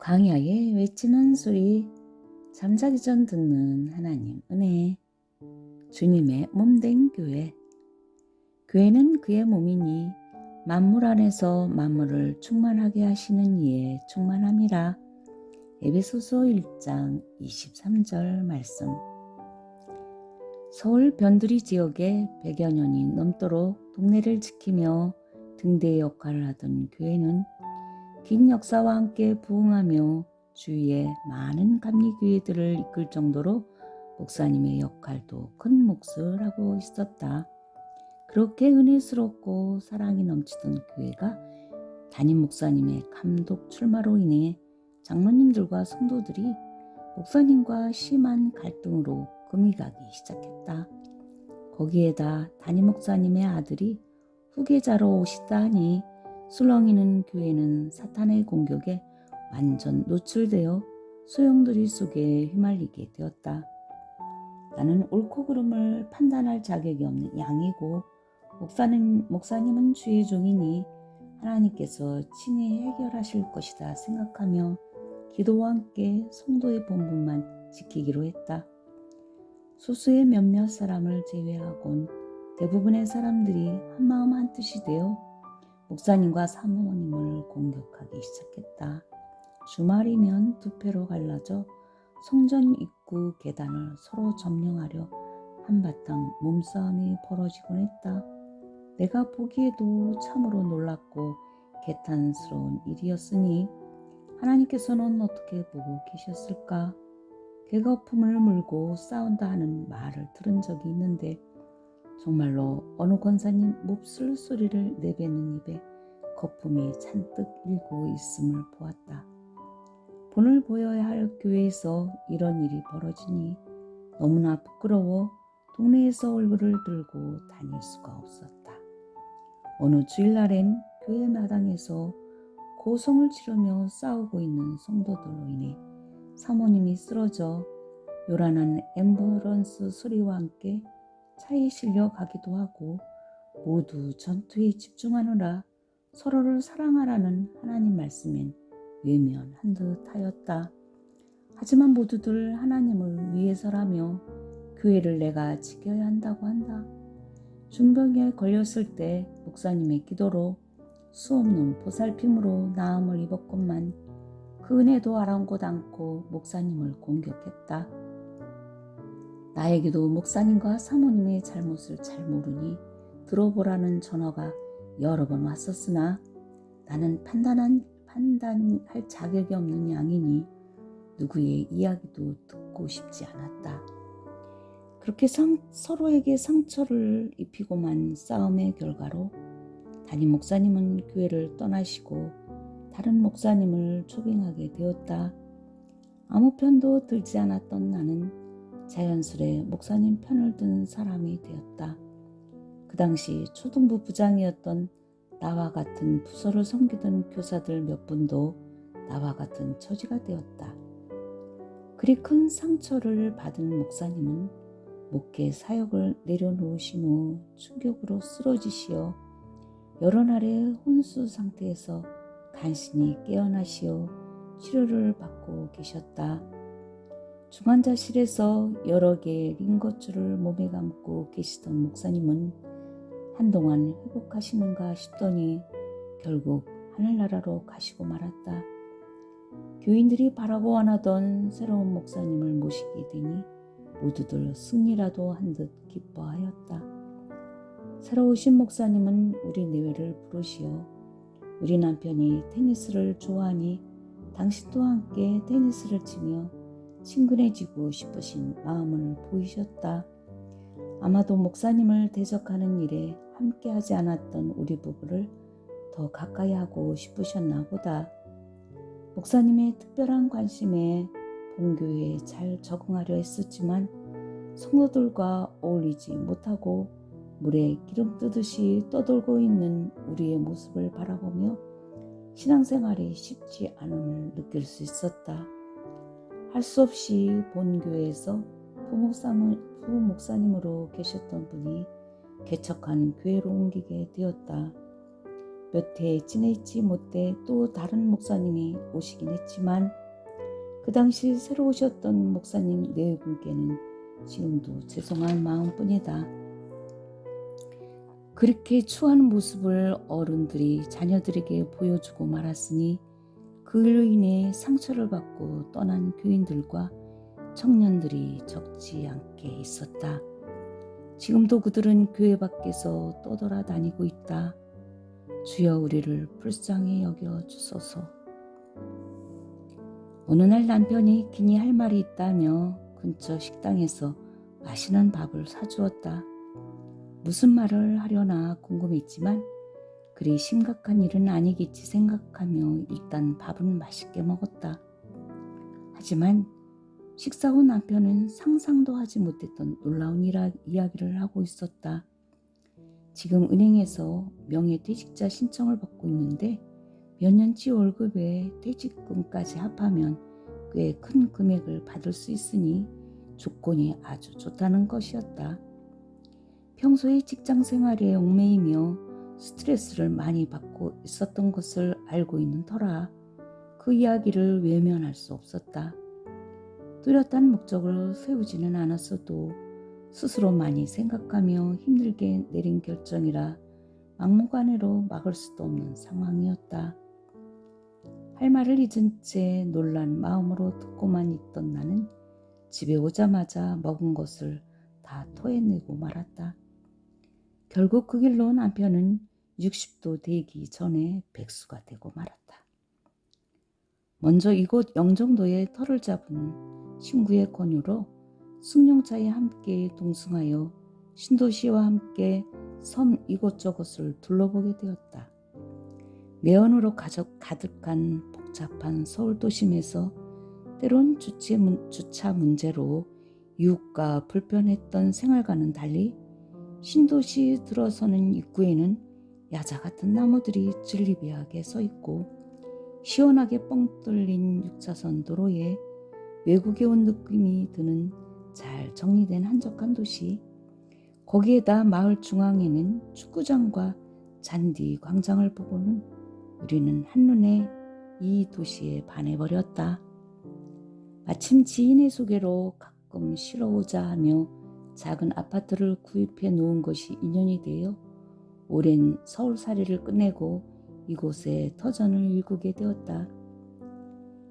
광야에 외치는 소리, 잠자기 전 듣는 하나님 은혜. 주님의 몸된 교회. 교회는 그의 몸이니 만물 안에서 만물을 충만하게 하시는 이의 충만함이라. 에베소서 1장 23절 말씀. 서울 변두리 지역에 100여 년이 넘도록 동네를 지키며 등대 역할을 하던 교회는 긴 역사와 함께 부흥하며 주위에 많은 감리교회들을 이끌 정도로 목사님의 역할도 큰 몫을 하고 있었다. 그렇게 은혜스럽고 사랑이 넘치던 교회가 담임 목사님의 감독 출마로 인해 장로님들과 성도들이 목사님과 심한 갈등으로 금이 가기 시작했다. 거기에다 담임 목사님의 아들이 후계자로 오시다 하니 술렁이는 교회는 사탄의 공격에 완전 노출되어 소용돌이 속에 휘말리게 되었다. 나는 옳고 그름을 판단할 자격이 없는 양이고 목사님은 주의 종이니 하나님께서 친히 해결하실 것이다 생각하며 기도와 함께 성도의 본분만 지키기로 했다. 소수의 몇몇 사람을 제외하곤 대부분의 사람들이 한마음 한뜻이 되어 목사님과 사모님을 공격하기 시작했다. 주말이면 두 패로 갈라져 성전 입구 계단을 서로 점령하려 한바탕 몸싸움이 벌어지곤 했다. 내가 보기에도 참으로 놀랍고 개탄스러운 일이었으니 하나님께서는 어떻게 보고 계셨을까? 개거품을 물고 싸운다 하는 말을 들은 적이 있는데 정말로 어느 권사님 몹쓸 소리를 내뱉는 입에 거품이 잔뜩 일고 있음을 보았다. 본을 보여야 할 교회에서 이런 일이 벌어지니 너무나 부끄러워 동네에서 얼굴을 들고 다닐 수가 없었다. 어느 주일날엔 교회 마당에서 고성을 치르며 싸우고 있는 성도들로 인해 사모님이 쓰러져 요란한 앰뷸런스 소리와 함께 차에 실려 가기도 하고 모두 전투에 집중하느라 서로를 사랑하라는 하나님 말씀엔 외면한 듯 하였다. 하지만 모두들 하나님을 위해서라며 교회를 내가 지켜야 한다고 한다. 중병에 걸렸을 때 목사님의 기도로 수없는 보살핌으로 나음을 입었건만 그 은혜도 아랑곳 않고 목사님을 공격했다. 나에게도 목사님과 사모님의 잘못을 잘 모르니 들어보라는 전화가 여러 번 왔었으나 나는 판단할 자격이 없는 양이니 누구의 이야기도 듣고 싶지 않았다. 그렇게 서로에게 상처를 입히고만 싸움의 결과로 담임 목사님은 교회를 떠나시고 다른 목사님을 초빙하게 되었다. 아무 편도 들지 않았던 나는 자연스레 목사님 편을 든 사람이 되었다. 그 당시 초등부 부장이었던 나와 같은 부서를 섬기던 교사들 몇 분도 나와 같은 처지가 되었다. 그리 큰 상처를 받은 목사님은 목회 사역을 내려놓으신 후 충격으로 쓰러지시어 여러 날의 혼수 상태에서 간신히 깨어나시어 치료를 받고 계셨다. 중환자실에서 여러 개의 링거줄을 몸에 감고 계시던 목사님은 한동안 회복하시는가 싶더니 결국 하늘나라로 가시고 말았다. 교인들이 바라고 원하던 새로운 목사님을 모시게 되니 모두들 승리라도 한 듯 기뻐하였다. 새로 오신 목사님은 우리 내외를 부르시어 우리 남편이 테니스를 좋아하니 당신도 함께 테니스를 치며 친근해지고 싶으신 마음을 보이셨다. 아마도 목사님을 대적하는 일에 함께하지 않았던 우리 부부를 더 가까이 하고 싶으셨나 보다. 목사님의 특별한 관심에 본교회에 잘 적응하려 했었지만 성도들과 어울리지 못하고 물에 기름 뜨듯이 떠돌고 있는 우리의 모습을 바라보며 신앙생활이 쉽지 않음을 느낄 수 있었다. 할 수 없이 본교회에서 부목사님으로 계셨던 분이 개척한 교회로 옮기게 되었다. 몇 해 지내지 못해 또 다른 목사님이 오시긴 했지만 그 당시 새로 오셨던 목사님 네 분께는 지금도 죄송한 마음뿐이다. 그렇게 추한 모습을 어른들이 자녀들에게 보여주고 말았으니 그로 인해 상처를 받고 떠난 교인들과 청년들이 적지 않게 있었다. 지금도 그들은 교회 밖에서 떠돌아다니고 있다. 주여 우리를 불쌍히 여겨 주소서. 어느 날 남편이 기니 할 말이 있다며 근처 식당에서 맛있는 밥을 사주었다. 무슨 말을 하려나 궁금했지만 그리 심각한 일은 아니겠지 생각하며 일단 밥은 맛있게 먹었다. 하지만 식사 후 남편은 상상도 하지 못했던 놀라운 이야기를 하고 있었다. 지금 은행에서 명예퇴직자 신청을 받고 있는데 몇 년치 월급에 퇴직금까지 합하면 꽤 큰 금액을 받을 수 있으니 조건이 아주 좋다는 것이었다. 평소에 직장 생활에 얽매이며 스트레스를 많이 받고 있었던 것을 알고 있는 터라 그 이야기를 외면할 수 없었다. 뚜렷한 목적을 세우지는 않았어도 스스로 많이 생각하며 힘들게 내린 결정이라 막무가내로 막을 수도 없는 상황이었다. 할 말을 잊은 채 놀란 마음으로 듣고만 있던 나는 집에 오자마자 먹은 것을 다 토해내고 말았다. 결국 그 길로 남편은 60도 되기 전에 백수가 되고 말았다. 먼저 이곳 영종도에 터를 잡은 친구의 권유로 승용차에 함께 동승하여 신도시와 함께 섬 이곳저곳을 둘러보게 되었다. 매연으로 가득한 복잡한 서울 도심에서 때론 주차 문제로 이웃과 불편했던 생활과는 달리 신도시 들어서는 입구에는 야자 같은 나무들이 진리비하게 서 있고 시원하게 뻥 뚫린 6차선 도로에 외국에 온 느낌이 드는 잘 정리된 한적한 도시, 거기에다 마을 중앙에는 축구장과 잔디 광장을 보고는 우리는 한눈에 이 도시에 반해버렸다. 마침 지인의 소개로 가끔 쉬러 오자 하며 작은 아파트를 구입해 놓은 것이 인연이 되어 오랜 서울살이를 끝내고 이곳에 터전을 일구게 되었다.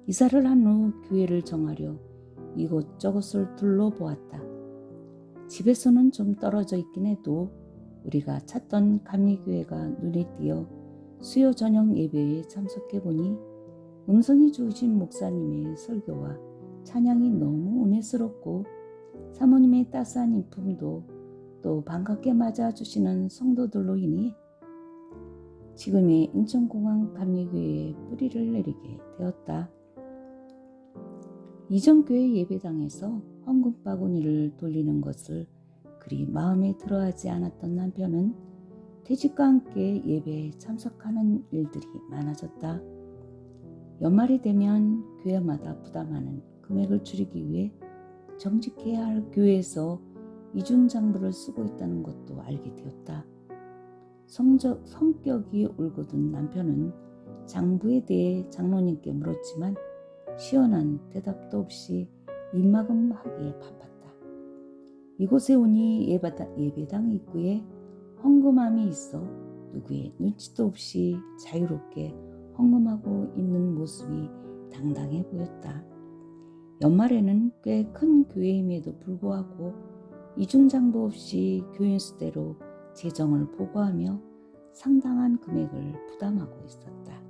이사를 한 후 교회를 정하려 이곳저곳을 둘러보았다. 집에서는 좀 떨어져 있긴 해도 우리가 찾던 감리교회가 눈에 띄어 수요 저녁 예배에 참석해보니 음성이 좋으신 목사님의 설교와 찬양이 너무 은혜스럽고 사모님의 따스한 인품도 또 반갑게 맞아주시는 성도들로 인해 지금의 인천공항 감리교회에 뿌리를 내리게 되었다. 이전 교회 예배당에서 헌금 바구니를 돌리는 것을 그리 마음에 들어하지 않았던 남편은 퇴직과 함께 예배에 참석하는 일들이 많아졌다. 연말이 되면 교회마다 부담하는 금액을 줄이기 위해 정직해야 할 교회에서 이중장부를 쓰고 있다는 것도 알게 되었다. 성격이 올곧은 남편은 장부에 대해 장로님께 물었지만 시원한 대답도 없이 입막음하기에 바빴다. 이곳에 오니 예배당 입구에 헌금함이 있어 누구의 눈치도 없이 자유롭게 헌금하고 있는 모습이 당당해 보였다. 연말에는 꽤 큰 교회임에도 불구하고 이중장부 없이 교인 수대로 재정을 보고하며 상당한 금액을 부담하고 있었다.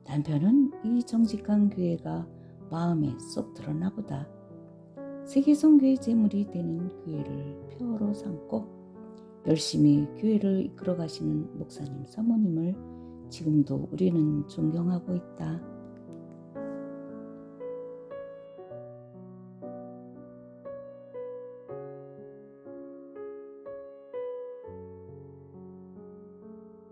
남편은 이 정직한 교회가 마음에 쏙 들었나 보다. 세계선교의 제물이 되는 교회를 표어로 삼고 열심히 교회를 이끌어 가시는 목사님 사모님을 지금도 우리는 존경하고 있다.